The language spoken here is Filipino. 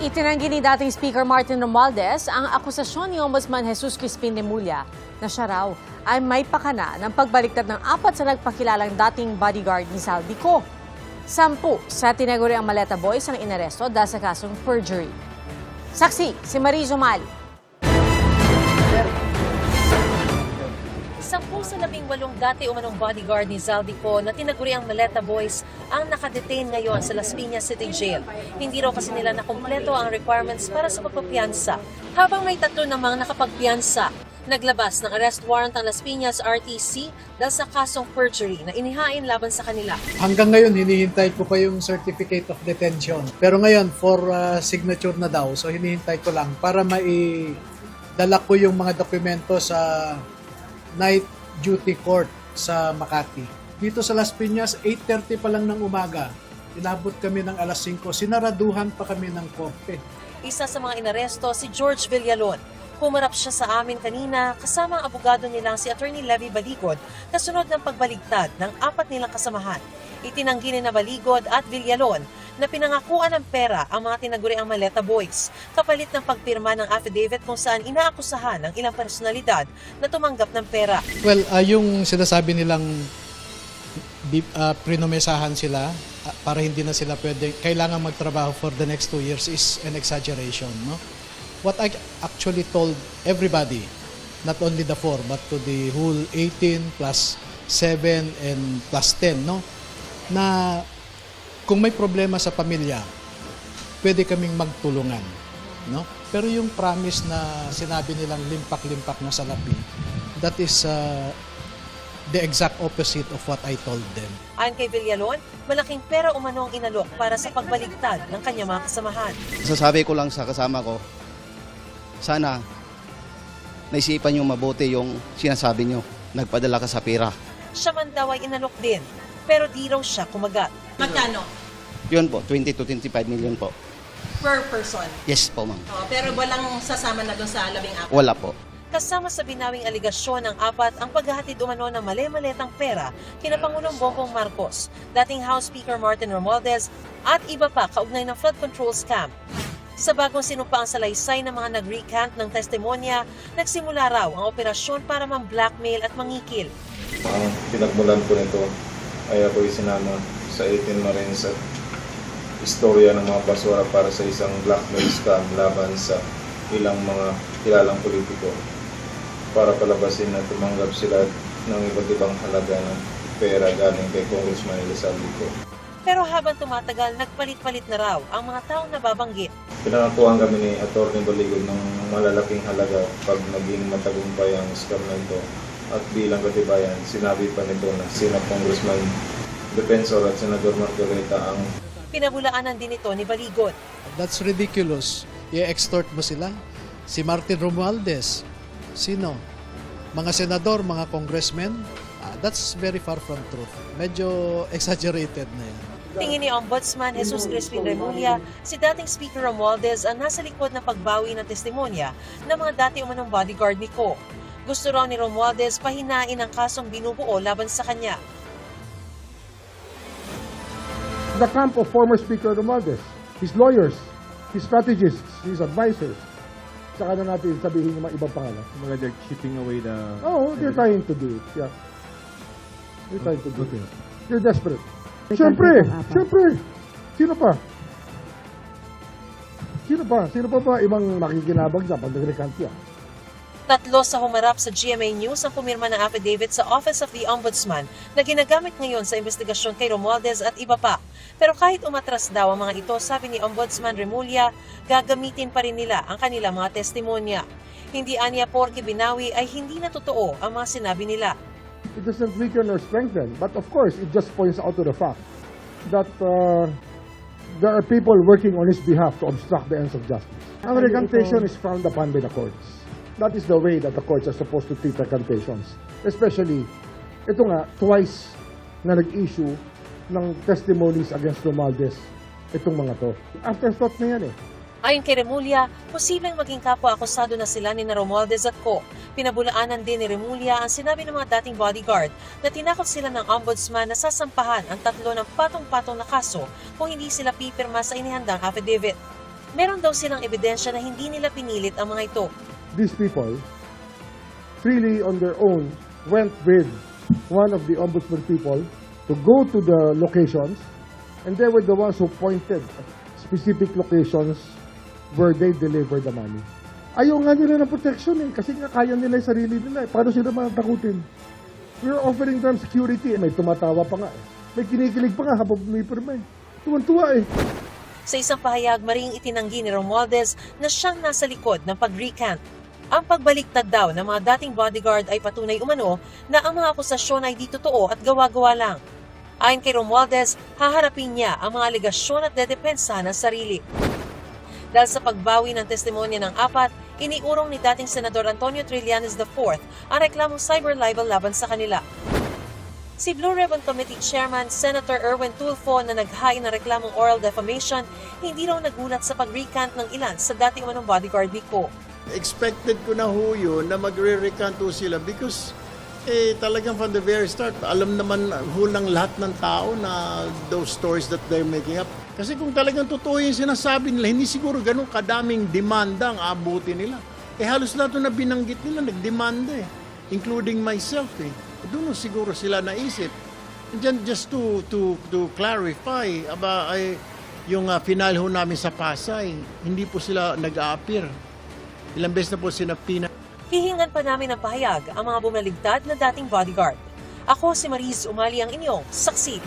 Itinanggi ni dating Speaker Martin Romualdez ang akusasyon ni Ombudsman Jesus Crispin Remulla na siya raw ay may pakana ng pagbaliktad ng 4 sa nagpakilalang dating bodyguard ni Saldico. 10 sa tinaguriang Maleta Boys ang inaresto dahil sa kasong perjury. Saksi, si Marizo Mali. 10 sa 18 dati umanong bodyguard ni Zaldico na tinaguriang Maleta Boys ang nakadetain ngayon sa Las Piñas City Jail. Hindi raw kasi nila nakumpleto ang requirements para sa pagpapiyansa. Habang may 3 namang nakapagpiyansa, naglabas ng arrest warrant ang Las Piñas RTC dahil sa kasong perjury na inihain laban sa kanila. Hanggang ngayon, hinihintay ko pa yung certificate of detention. Pero ngayon, for signature na daw. So hinihintay ko lang para maidala ko yung mga dokumento sa night duty court sa Makati. Dito sa Las Piñas, 8:30 pa lang ng umaga. Inabot kami ng alas 5. Sinaraduhan pa kami ng korte. Isa sa mga inaresto si George Villalon. Humarap siya sa amin kanina kasama ang abogado nilang si Attorney Levy Baligod kasunod ng pagbaligtad ng 4 nilang kasamahan. Itinanggi ni na Baligod at Villalon na pinangakuan ng pera ang mga tinaguriang Maleta Boys kapalit ng pagpirma ng affidavit kung saan inaakusahan ng ilang personalidad na tumanggap ng pera. Well, yung sinasabi nilang prinomesahan sila para hindi na sila kailangan magtrabaho for the next 2 years is an exaggeration, no? What I actually told everybody, not only the 4, but to the whole 18 plus 7 and plus 10, no? Na kung may problema sa pamilya, pwede kaming magtulungan, no? Pero yung promise na sinabi nilang limpak-limpak na salapi, that is the exact opposite of what I told them. Ayon kay Villalon, malaking pera umano ang inalok para sa pagbaligtad ng kanyang mga kasamahan. Sasabi ko lang sa kasama ko, sana naisipan nyo mabuti yung sinasabi nyo, nagpadala ka sa pera. Siya man daw ay inalok din, pero di raw siya kumagat. Magkano? Yun po, 20 to 25 million po. Per person? Yes po, ma'am. Pero walang sasama na doon sa 14? Wala po. Kasama sa binawing aligasyon ng 4 ang paghahatid umano ng mali-maletang pera kina Pangulong Bongbong Marcos, dating House Speaker Martin Romualdez at iba pa kaugnay ng flood control scam. Sa bagong sinumpaang salaysay ng mga nag-recant ng testimonya, nagsimula raw ang operasyon para mang-blackmail at mangikil. Ang pinagmulan ko nito ay ako'y sinama sa 18 Marines at istorya ng mga basura para sa isang blackmail scam laban sa ilang mga kilalang politiko para palabasin na tumanggap sila ng iba't ibang halaga ng pera galing kay Congressman Saldico. Pero habang tumatagal, nagpalit-palit na raw ang mga taong nababanggit. Pinangakuan kami ni Atty. Baligod ng malalaking halaga pag naging matagumpay ang scam na ito. At bilang katibayan, sinabi pa nito na sina Congressman Defensor at Senador Marcoleta ang Pinabulaanan din ito ni Baligod. That's ridiculous. I-extort mo sila? Si Martin Romualdez? Sino? Mga senador, mga congressmen? That's very far from truth. Medyo exaggerated na yan. Tingin ni Ombudsman Jesus Crispin Remulla, si dating Speaker Romualdez ang nasa likod ng pagbawi ng testimonya ng mga dati umanong bodyguard ni Ko. Gusto raw ni Romualdez pahinain ang kasong binubuo laban sa kanya. The camp of former Speaker Romualdez, his lawyers, his strategists, his advisors. Saka na natin sabihin yung mga ibang pangalan. Mga they're chipping away the... Oh, they're trying to do it. Yeah. They're trying to do it. They're desperate. Siyempre! Sino pa? Sino pa ba ibang makikinabang sa pag nag-recant yan? 3 sa humarap sa GMA News ang pumirma ng affidavit sa Office of the Ombudsman na ginagamit ngayon sa investigasyon kay Romualdez at iba pa. Pero kahit umatras daw ang mga ito, sabi ni Ombudsman Remulla, gagamitin pa rin nila ang kanilang mga testimonya. Hindi anya porke binawi ay hindi na totoo ang mga sinabi nila. It doesn't weaken or strengthen, but of course, it just points out to the fact that there are people working on his behalf to obstruct the ends of justice. Ang recantation is frowned upon by the courts. That is the way that the courts are supposed to treat recantations. Especially, ito nga, twice na nag-issue ng testimonies against Romualdez itong mga to. Afterthought na yan eh. Ayon kay Remulla, posibleng maging kapwa-akusado na sila ni Romualdez at Ko. Pinabulaanan din ni Remulla ang sinabi ng mga dating bodyguard na tinakot sila ng ombudsman na sasampahan ang 3 ng patong-patong na kaso kung hindi sila pipirma sa inihandang affidavit. Meron daw silang ebidensya na hindi nila pinilit ang mga ito. These people, freely on their own, went with one of the ombudsman people to go to the locations, and they were the ones who pointed at specific locations where they delivered the money. Ayaw nga nila ng protection kasi nga kaya nila yung sarili nila. Paano sila matakutin? We're offering them security. May tumatawa pa nga May kinikilig pa nga habang pumipirma Tuwan-tuwa Sa isang pahayag, maring itinanggi ni Romualdez na siyang nasa likod ng pag-recant. Ang pagbaliktad daw ng mga dating bodyguard ay patunay umano na ang mga akusasyon ay di totoo at gawa-gawa lang. Ayon kay Romualdez, haharapin niya ang mga alegasyon at dedepensa ng sarili. Dahil sa pagbawi ng testimonya ng apat, iniurong ni dating Senador Antonio Trillanes IV ang reklamong cyber libel laban sa kanila. Si Blue Ribbon Committee Chairman Senator Erwin Tulfo na naghain ng reklamong oral defamation, hindi raw nagulat sa pag-recant ng ilan sa dating umanong bodyguard Vico. Expected ko na ho yun na magre-recant ho sila because talagang from the very start, alam naman ho ng lahat ng tao na those stories that they're making up. Kasi kung talagang totoo yung sinasabi nila, hindi siguro ganun kadaming demanda ang abutin nila. Halos lahat na binanggit nila, nagdemanda including myself Doon siguro sila naisip. And then just to clarify, yung final ho namin sa Pasay, hindi po sila nag-a-appear. Ilang beses na po sinapina. Hihingan pa namin ng pahayag ang mga bumaligtad na dating bodyguard. Ako si Mariz Umali ang inyong saksi.